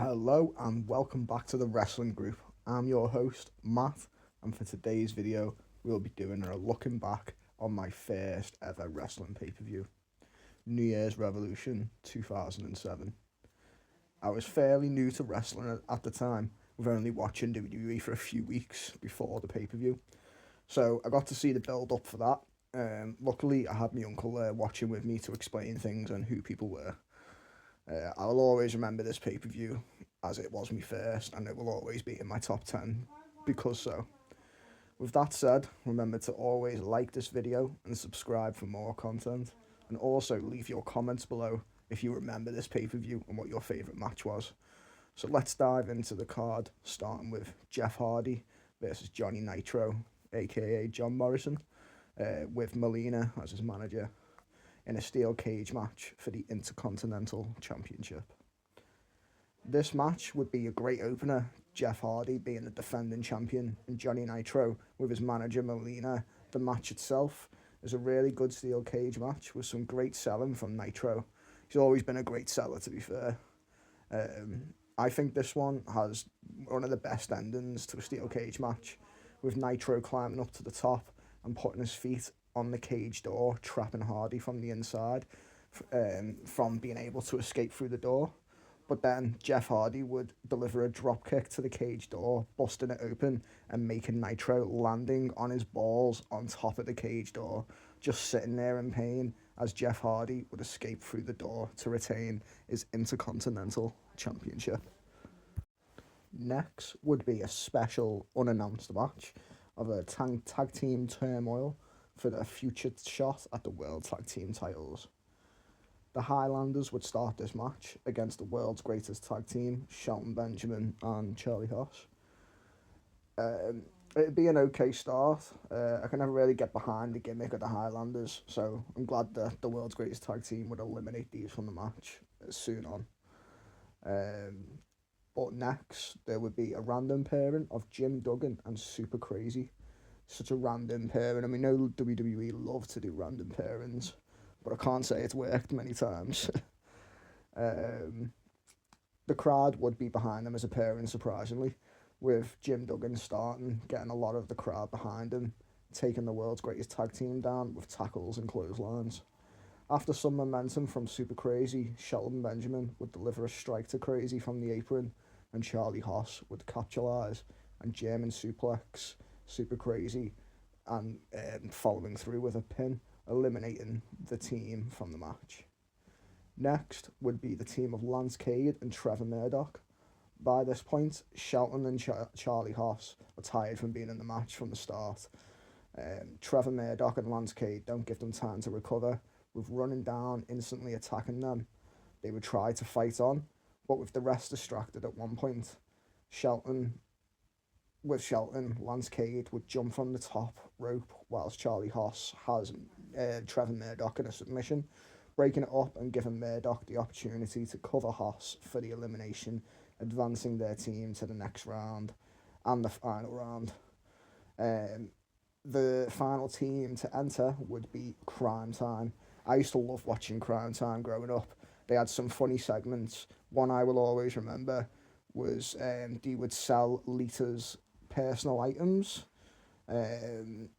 Hello and welcome back to the Wrestling Group. I'm your host, Matt, and for today's video, we'll be doing a looking back on my first ever wrestling pay-per-view, New Year's Revolution 2007. I was fairly new to wrestling at the time, with only watching WWE for a few weeks before the pay-per-view, so I got to see the build-up for that. Luckily, I had my uncle there watching with me to explain things and who people were. I'll always remember this pay-per-view as it was my first, and it will always be in my top 10 because so. With that said, remember to always like this video and subscribe for more content, and also leave your comments below if you remember this pay-per-view and what your favourite match was. So let's dive into the card, starting with Jeff Hardy versus Johnny Nitro, aka John Morrison, with Melina as his manager, in a steel cage match for the Intercontinental Championship. This match would be a great opener, Jeff Hardy being the defending champion and Johnny Nitro with his manager Melina. The match itself is a really good steel cage match with some great selling from Nitro. He's always been a great seller, to be fair. I think this one has one of the best endings to a steel cage match, with Nitro climbing up to the top and putting his feet on the cage door, trapping Hardy from the inside from being able to escape through the door. But then Jeff Hardy would deliver a drop kick to the cage door, busting it open and making Nitro landing on his balls on top of the cage door, just sitting there in pain as Jeff Hardy would escape through the door to retain his Intercontinental Championship. Next would be a special unannounced match of a tag team turmoil for the future shot at the World Tag Team titles. The Highlanders would start this match against the world's greatest tag team, Shelton Benjamin and Charlie Haas. It'd be an okay start. I can never really get behind the gimmick of the Highlanders, so I'm glad that the world's greatest tag team would eliminate these from the match soon on. But next, there would be a random pairing of Jim Duggan and Super Crazy. Such a random pairing. I mean, no WWE love to do random pairings, but I can't say it's worked many times. The crowd would be behind them as a pairing, surprisingly, with Jim Duggan starting, getting a lot of the crowd behind him, taking the world's greatest tag team down with tackles and clotheslines. After some momentum from Super Crazy, Shelton Benjamin would deliver a strike to Crazy from the apron, and Charlie Haas would capitalize and German suplex Super Crazy, and following through with a pin, eliminating the team from the match. Next would be the team of Lance Cade and Trevor Murdoch. By this point, Shelton and Charlie Haas are tired from being in the match from the start. Trevor Murdoch and Lance Cade don't give them time to recover, with running down, instantly attacking them. They would try to fight on, but with the rest distracted at one point, Lance Cade would jump from the top rope whilst Charlie Haas has Trevor Murdoch in a submission, breaking it up and giving Murdoch the opportunity to cover Haas for the elimination, advancing their team to the next round and the final round. The final team to enter would be Crime Time. I used to love watching Crime Time growing up. They had some funny segments. One I will always remember was they would sell Lita's personal items in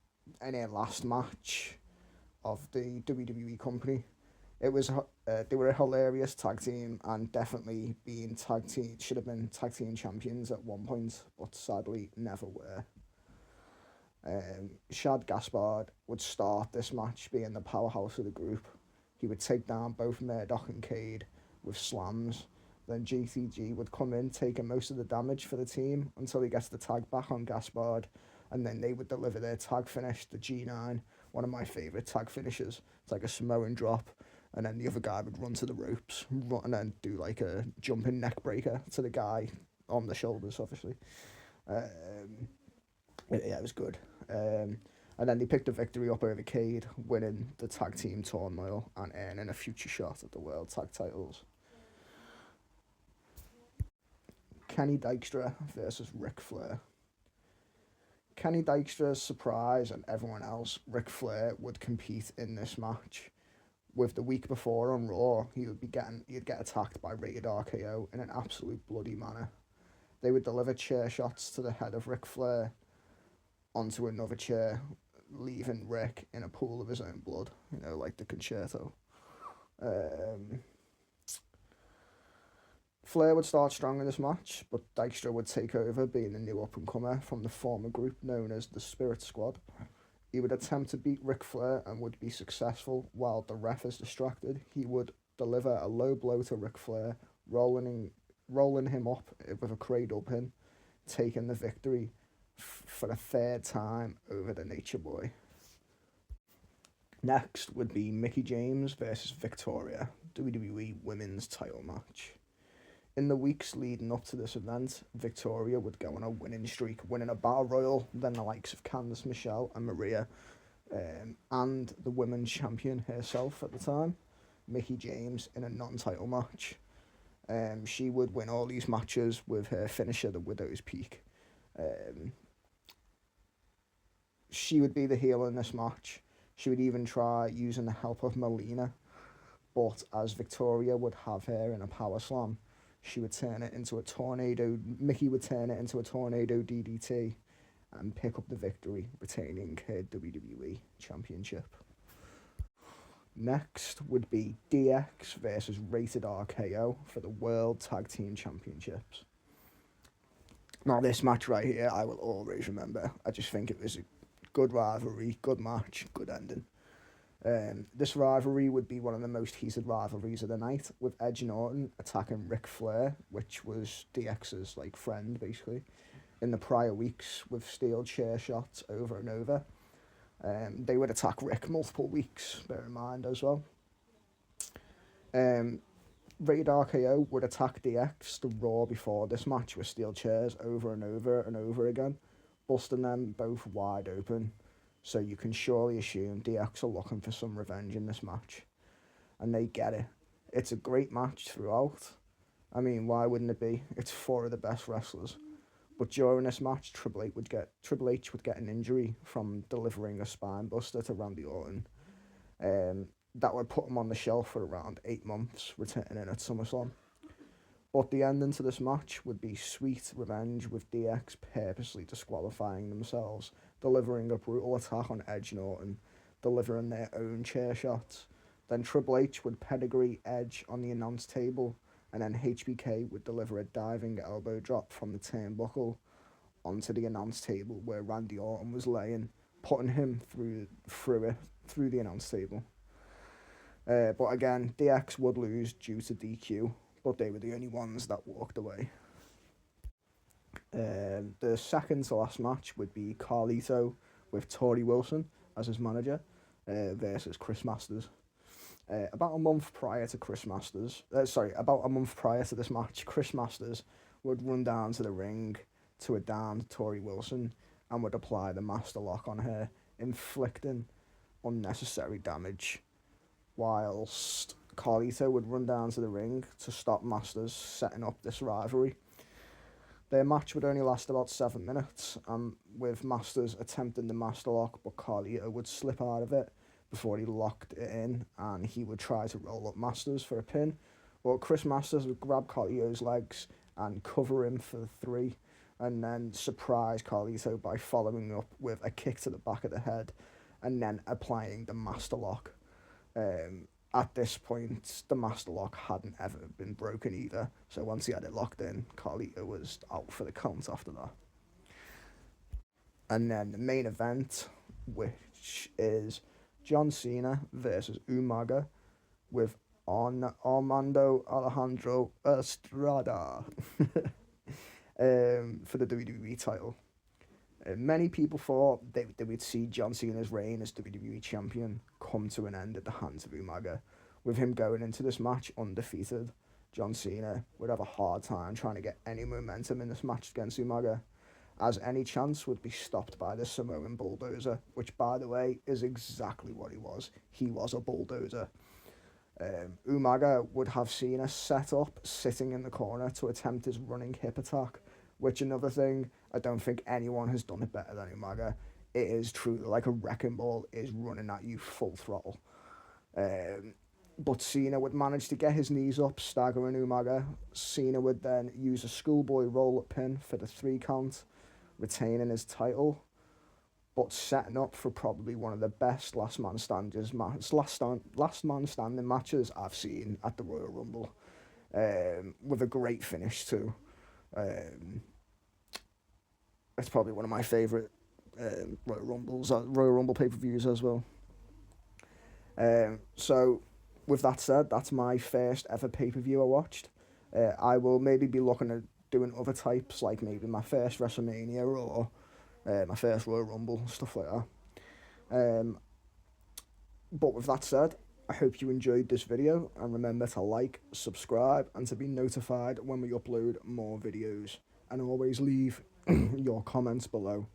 their last match of the WWE company. It was they were a hilarious tag team and definitely should have been tag team champions at one point, but sadly never were. Shad Gaspard would start this match being the powerhouse of the group. He would take down both Murdoch and Cade with slams. Then GTG would come in, taking most of the damage for the team until he gets the tag back on Gaspard, and then they would deliver their tag finish, the G9, one of my favourite tag finishes. It's like a Samoan drop, and then the other guy would run to the ropes and then do like a jumping neck breaker to the guy on the shoulders, obviously. Yeah, it was good. And then they picked the victory up over Cade, winning the tag team turmoil and earning a future shot at the world tag titles. Kenny Dykstra versus Ric Flair. Kenny Dykstra's surprise and everyone else, Ric Flair would compete in this match With the week before on Raw, he'd get attacked by Rated RKO in an absolute bloody manner. They would deliver chair shots to the head of Ric Flair onto another chair, leaving Rick in a pool of his own blood, like the concerto. Flair would start strong in this match, but Dykstra would take over, being the new up-and-comer from the former group known as the Spirit Squad. He would attempt to beat Ric Flair and would be successful. While the ref is distracted, he would deliver a low blow to Ric Flair, rolling him up with a cradle pin, taking the victory for the third time over the Nature Boy. Next would be Mickie James versus Victoria, WWE Women's title match. In the weeks leading up to this event, Victoria would go on a winning streak, winning a Battle Royal, then the likes of Candice Michelle and Maria, and the women's champion herself at the time, Mickie James, in a non-title match. She would win all these matches with her finisher, the Widow's Peak. She would be the heel in this match. She would even try using the help of Melina, but as Victoria would have her in a power slam, Mickie would turn it into a tornado DDT and pick up the victory, retaining her WWE Championship. Next would be DX versus Rated RKO for the World Tag Team Championships. Now, this match right here, I will always remember. I just think it was a good rivalry, good match, good ending. This rivalry would be one of the most heated rivalries of the night, with Edge and Orton attacking Ric Flair, which was DX's friend basically, in the prior weeks with steel chair shots over and over. They would attack Rick multiple weeks, bear in mind as well. Rated RKO would attack DX the Raw before this match with steel chairs over and over and over again, busting them both wide open. So you can surely assume DX are looking for some revenge in this match. And they get it. It's a great match throughout. I mean, why wouldn't it be? It's four of the best wrestlers. But during this match, Triple H would get an injury from delivering a spine buster to Randy Orton. That would put him on the shelf for around 8 months, returning at SummerSlam. But the ending to this match would be sweet revenge, with DX purposely disqualifying themselves, delivering a brutal attack on Edge and Orton, delivering their own chair shots. Then Triple H would pedigree Edge on the announce table, and then HBK would deliver a diving elbow drop from the turnbuckle onto the announce table where Randy Orton was laying, putting him through the announce table. But again, DX would lose due to DQ, but they were the only ones that walked away. The second to last match would be Carlito with Tori Wilson as his manager versus Chris Masters. About a month prior to this match, Chris Masters would run down to the ring to a downed Tori Wilson and would apply the Master Lock on her, inflicting unnecessary damage, whilst Carlito would run down to the ring to stop Masters setting up this rivalry. Their match would only last about 7 minutes, with Masters attempting the Master Lock, but Carlito would slip out of it before he locked it in, and he would try to roll up Masters for a pin. But Chris Masters would grab Carlito's legs and cover him for the 3, and then surprise Carlito by following up with a kick to the back of the head, and then applying the Master Lock. At this point, the Master Lock hadn't ever been broken either, so once he had it locked in, Carlito was out for the count after that. And then the main event, which is John Cena versus Umaga with Armando Alejandro Estrada for the WWE title. Many people thought they would see John Cena's reign as WWE champion come to an end at the hands of Umaga. With him going into this match undefeated, John Cena would have a hard time trying to get any momentum in this match against Umaga, as any chance would be stopped by the Samoan bulldozer, which, by the way, is exactly what he was. He was a bulldozer. Umaga would have Cena set up, sitting in the corner to attempt his running hip attack, which, another thing, I don't think anyone has done it better than Umaga. It is truly like a wrecking ball is running at you full throttle. But Cena would manage to get his knees up, staggering Umaga. Cena would then use a schoolboy roll-up pin for the 3 count, retaining his title, but setting up for probably one of the best last man standing matches I've seen at the Royal Rumble, with a great finish too. It's probably one of my favourite Royal Rumble pay-per-views as well. So, with that said, that's my first ever pay-per-view I watched. I will maybe be looking at doing other types, like maybe my first WrestleMania or my first Royal Rumble, stuff like that. But with that said, I hope you enjoyed this video, and remember to like, subscribe, and to be notified when we upload more videos. And always leave your comments below.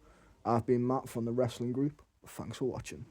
I've been Matt from the Wrestling Group. Thanks for watching.